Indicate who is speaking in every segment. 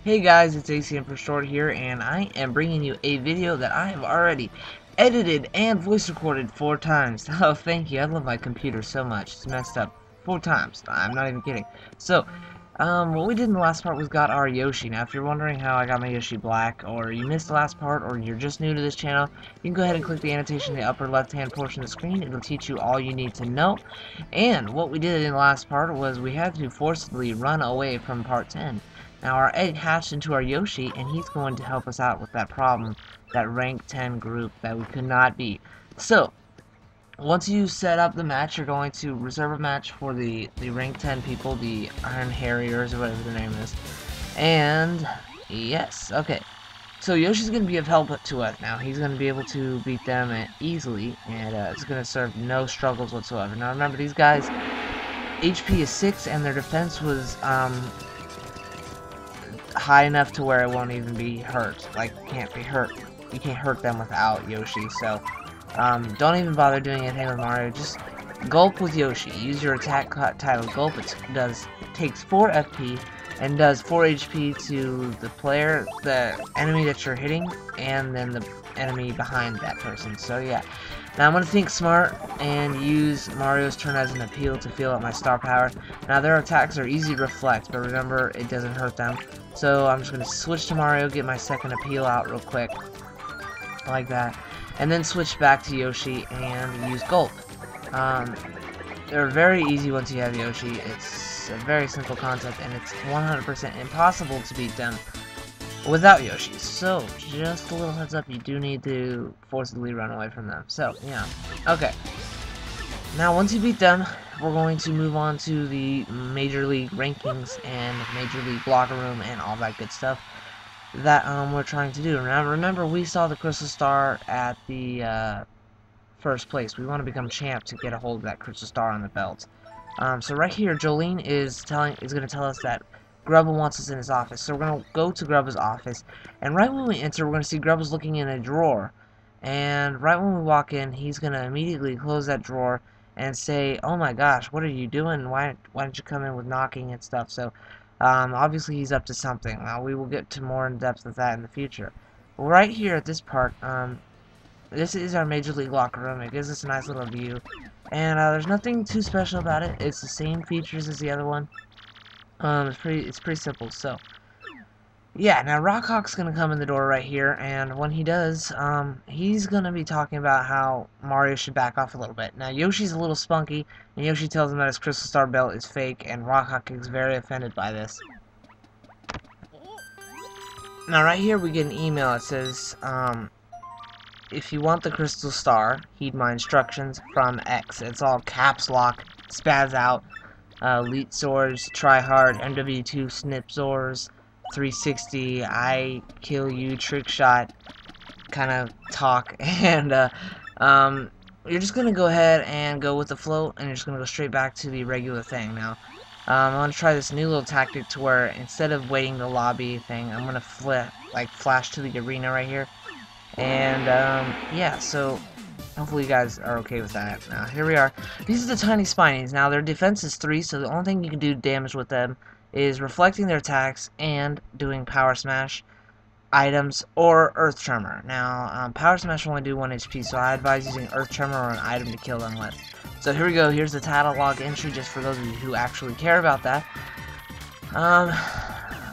Speaker 1: Hey guys, it's ACM for short here, and I am bringing you a video that I have already edited and voice recorded 4 times. Oh, thank you. I love my computer so much. It's messed up 4 times. I'm not even kidding. So, what we did in the last part was got our Yoshi. Now, if you're wondering how I got my Yoshi black, or you missed the last part, or you're just new to this channel, you can go ahead and click the annotation in the upper left-hand portion of the screen. It'll teach you all you need to know. And what we did in the last part was we had to forcibly run away from part 10. Now our egg hatched into our Yoshi, and he's going to help us out with that problem, that rank 10 group that we could not beat. So, once you set up the match, you're going to reserve a match for the rank 10 people, the Iron Harriers, or whatever their name is. And, yes, okay. So Yoshi's going to be of help to us now. He's going to be able to beat them easily, and it's going to serve no struggles whatsoever. Now remember, these guys, HP is 6, and their defense was, high enough to where it won't even be hurt. Like, can't be hurt. You can't hurt them without Yoshi, so don't even bother doing anything with Mario. Just gulp with Yoshi. Use your attack title gulp. It takes 4 FP and does 4 HP to the enemy that you're hitting, and then the enemy behind that person. So yeah. Now I'm going to think smart and use Mario's turn as an appeal to feel up my star power. Now their attacks are easy to reflect, but remember, it doesn't hurt them. So I'm just going to switch to Mario, get my second appeal out real quick, like that, and then switch back to Yoshi and use Gulp. They're very easy once you have Yoshi. It's a very simple concept, and it's 100% impossible to beat them without Yoshi. So, just a little heads up, you do need to forcibly run away from them. So, yeah. Okay. Now, once you beat them, we're going to move on to the Major League rankings and Major League locker room and all that good stuff that we're trying to do. Now, remember, we saw the Crystal Star at the first place. We want to become champ to get a hold of that Crystal Star on the belt. So right here, Jolene is going to tell us that Grubba wants us in his office. So we're going to go to Grubba's office, and right when we enter, we're going to see Grubba's looking in a drawer. And right when we walk in, he's going to immediately close that drawer and say, "Oh my gosh, what are you doing? Why didn't you come in with knocking and stuff?" So obviously he's up to something. We will get to more in depth of that in the future. But right here at this part, this is our Major League locker room. It gives us a nice little view, and there's nothing too special about it. It's the same features as the other one. It's pretty simple. So yeah, now Rockhawk's gonna come in the door right here, and when he does, he's gonna be talking about how Mario should back off a little bit. Now Yoshi's a little spunky, and Yoshi tells him that his Crystal Star belt is fake, and Rockhawk is very offended by this. Now right here we get an email that says, if you want the Crystal Star, heed my instructions from X. It's all caps lock, spaz out, Elite Swords, try hard, MW2, snip Zors, 360, I kill you, trick shot, kind of talk, and you're just gonna go ahead and go with the flow, and you're just gonna go straight back to the regular thing. Now, I'm gonna try this new little tactic to where instead of waiting the lobby thing, I'm gonna flash to the arena right here, and yeah. So hopefully you guys are okay with that. Now, here we are. These are the tiny Spinies. Now, their defense is 3, so the only thing you can do damage with them is reflecting their attacks and doing Power Smash, items, or Earth Tremor. Now, Power Smash will only do 1 HP, so I advise using Earth Tremor or an item to kill them with. So here we go. Here's the title log entry, just for those of you who actually care about that.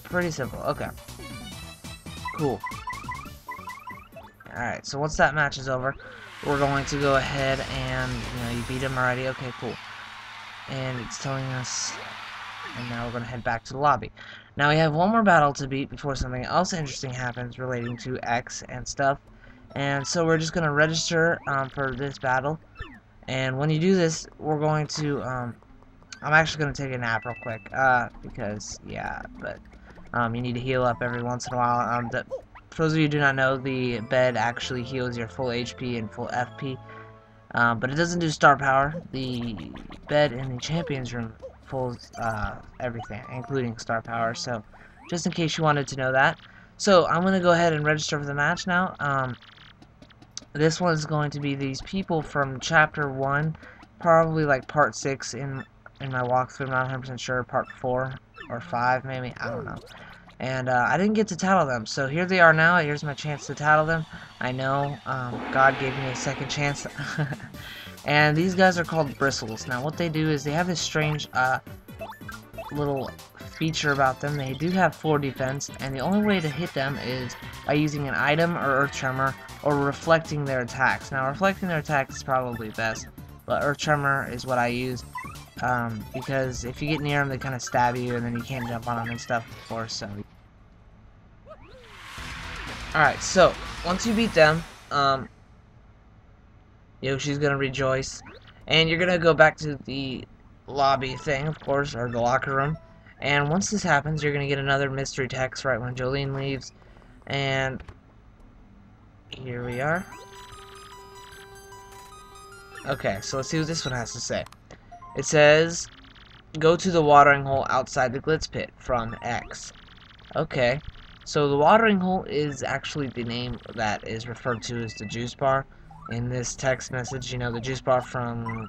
Speaker 1: Pretty simple. Okay. Cool. Alright, so once that match is over, we're going to go ahead and, you beat him already. Okay, cool. And it's telling us, and now we're going to head back to the lobby. Now we have one more battle to beat before something else interesting happens relating to X and stuff. And so we're just going to register for this battle. And when you do this, we're going to, I'm actually going to take a nap real quick, because, yeah, but you need to heal up every once in a while. For those of you who do not know, the bed actually heals your full HP and full FP, but it doesn't do star power. The bed in the Champions Room pulls everything, including star power, so just in case you wanted to know that. So I'm going to go ahead and register for the match now. This one is going to be these people from Chapter 1, probably like Part 6 in my walkthrough. I'm not 100% sure, Part 4 or 5 maybe, I don't know. And I didn't get to tattle them, so here they are now. Here's my chance to tattle them. I know, God gave me a second chance. And these guys are called Bristles. Now what they do is they have this strange little feature about them. They do have 4 defense, and the only way to hit them is by using an item or earth tremor or reflecting their attacks. Now reflecting their attacks is probably best, but earth tremor is what I use. Because if you get near them, they kind of stab you, and then you can't jump on them and stuff, of course. So, alright, so once you beat them, Yoshi's gonna rejoice, and you're gonna go back to the lobby thing, of course, or the locker room. And once this happens, you're gonna get another mystery text right when Jolene leaves, and here we are. Okay, so let's see what this one has to say. It says, go to the watering hole outside the glitz pit from X. Okay, so the watering hole is actually the name that is referred to as the juice bar in this text message. You know, the juice bar from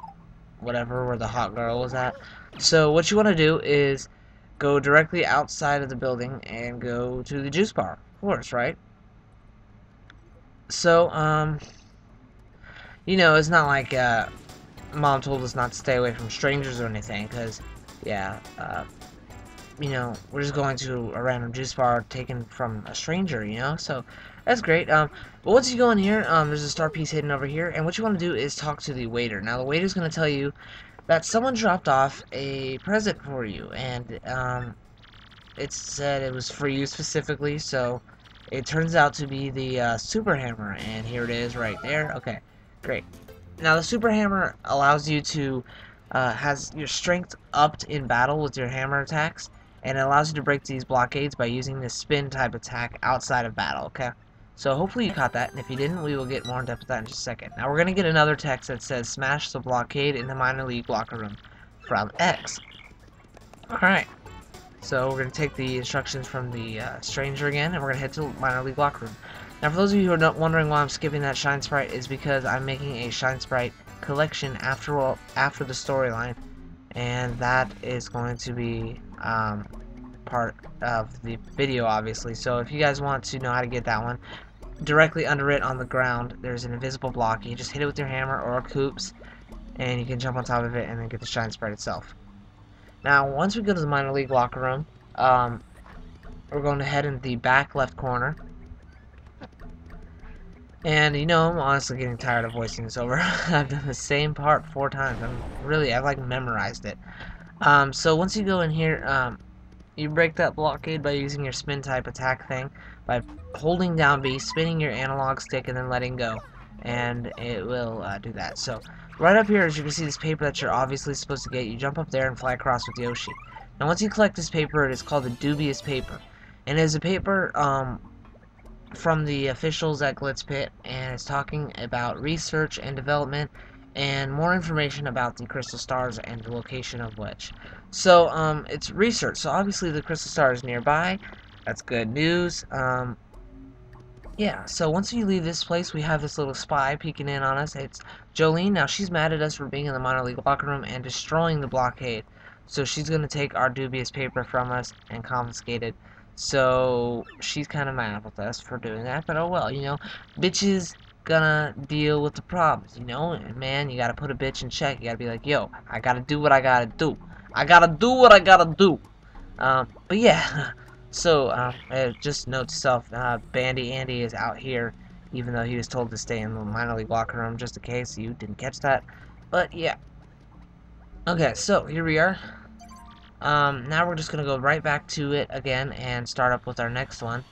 Speaker 1: whatever, where the hot girl was at. So what you want to do is go directly outside of the building and go to the juice bar, of course, right? So, you know, it's not like, Mom told us not to stay away from strangers or anything, because, yeah, you know, we're just going to a random juice bar taken from a stranger, you know, so that's great. But once you go in here, there's a star piece hidden over here, and what you want to do is talk to the waiter. Now, the waiter's going to tell you that someone dropped off a present for you, and, it said it was for you specifically, so it turns out to be the, super hammer, and here it is right there. Okay, great. Now the super hammer allows you to has your strength upped in battle with your hammer attacks, and it allows you to break these blockades by using this spin type attack outside of battle. Okay, so hopefully you caught that, and if you didn't, we will get more in depth with that in just a second. Now we're gonna get another text that says smash the blockade in the minor league locker room from X. Alright, so we're gonna take the instructions from the stranger again, and we're gonna head to the minor league locker room. Now, for those of you who are not wondering why I'm skipping that Shine Sprite, is because I'm making a Shine Sprite collection after the storyline, and that is going to be part of the video, obviously. So if you guys want to know how to get that one, directly under it on the ground, there's an invisible block. You just hit it with your hammer or coops, and you can jump on top of it and then get the Shine Sprite itself. Now, once we go to the minor league locker room, we're going to head in the back left corner. And, you know, I'm honestly getting tired of voicing this over. I've done the same part 4 times. I've like memorized it. So once you go in here, you break that blockade by using your spin type attack thing, by holding down B, spinning your analog stick, and then letting go. And it will do that. So right up here, as you can see this paper that you're obviously supposed to get, you jump up there and fly across with Yoshi. Now once you collect this paper, it is called the dubious paper. And it is a paper, from the officials at Glitz Pit, and it's talking about research and development and more information about the crystal stars and the location of which. So it's research, so obviously the crystal star is nearby. That's good news. Yeah, so once you leave this place, we have this little spy peeking in on us. It's Jolene. Now she's mad at us for being in the minor league locker room and destroying the blockade, so she's gonna take our dubious paper from us and confiscate it. So she's kind of mad with us for doing that, but oh well, you know, bitches gonna deal with the problems, you know, and man, you gotta put a bitch in check. You gotta be like, yo, I gotta do what I gotta do. I gotta do what I gotta do. But yeah, so just note to self, Bandy Andy is out here, even though he was told to stay in the minor league locker room, just in case you didn't catch that. But yeah, okay, so here we are. Now we're just gonna go right back to it again and start up with our next one.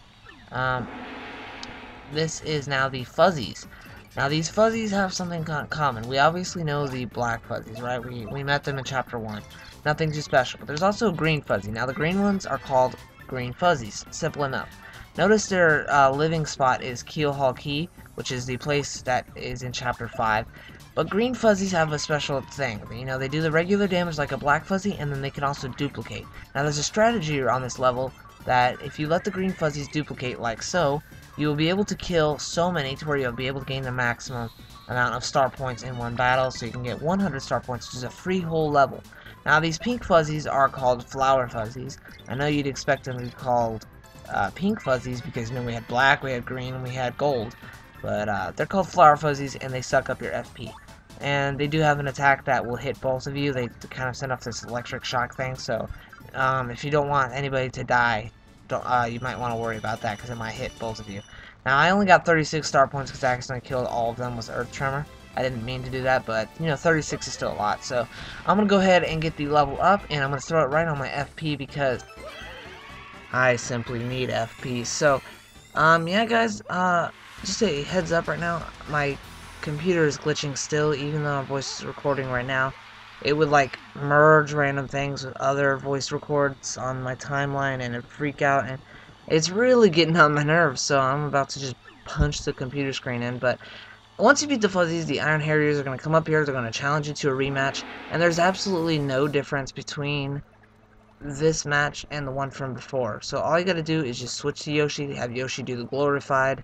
Speaker 1: This is now the Fuzzies. Now these Fuzzies have something common. We obviously know the black Fuzzies, right? We met them in Chapter 1. Nothing too special. But there's also a green Fuzzy. Now the green ones are called green Fuzzies. Simple enough. Notice their living spot is Keel Hall Key, which is the place that is in Chapter 5. But green Fuzzies have a special thing. You know, they do the regular damage like a black Fuzzy, and then they can also duplicate. Now there's a strategy on this level that if you let the green Fuzzies duplicate like so, you will be able to kill so many to where you'll be able to gain the maximum amount of star points in one battle, so you can get 100 star points, which is a free whole level. Now these pink Fuzzies are called flower Fuzzies. I know you'd expect them to be called pink Fuzzies because, you know, we had black, we had green, and we had gold. But they're called Flower Fuzzies, and they suck up your FP. And they do have an attack that will hit both of you. They kind of send off this electric shock thing, so if you don't want anybody to die, you might want to worry about that because it might hit both of you. Now, I only got 36 star points because I accidentally killed all of them with Earth Tremor. I didn't mean to do that, but, you know, 36 is still a lot. So, I'm going to go ahead and get the level up, and I'm going to throw it right on my FP because I simply need FP. So, yeah, guys, just a heads up right now, my computer is glitching still, even though I'm voice recording right now. It would, like, merge random things with other voice records on my timeline, and it'd freak out, and it's really getting on my nerves, so I'm about to just punch the computer screen in. But once you beat the Fuzzies, the Iron Harriers are going to come up here, they're going to challenge you to a rematch, and there's absolutely no difference between this match and the one from before. So all you got to do is just switch to Yoshi, have Yoshi do the glorified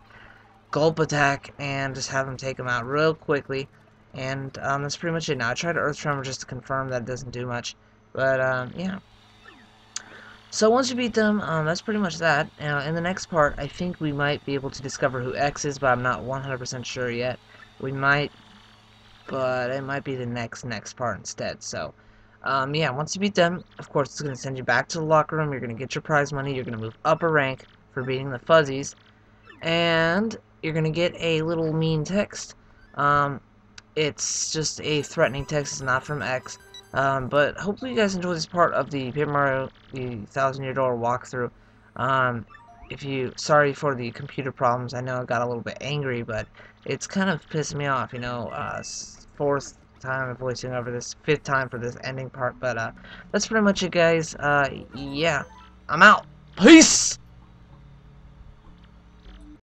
Speaker 1: gulp attack, and just have him take him out real quickly. And that's pretty much it. Now I tried to Earth Tremor just to confirm that it doesn't do much, but yeah. So once you beat them, that's pretty much that. Now in the next part, I think we might be able to discover who X is, but I'm not 100% sure yet. We might, but it might be the next part instead. So yeah, once you beat them, of course it's going to send you back to the locker room. You're going to get your prize money. You're going to move up a rank for beating the Fuzzies, and you're going to get a little mean text. It's just a threatening text. It's not from X. But hopefully you guys enjoy this part of the Paper Mario, the $1,000-year-door walkthrough. Sorry for the computer problems. I know I got a little bit angry, but it's kind of pissed me off, you know. Fourth time of voicing over this, fifth time for this ending part. But that's pretty much it, guys. Yeah, I'm out. Peace!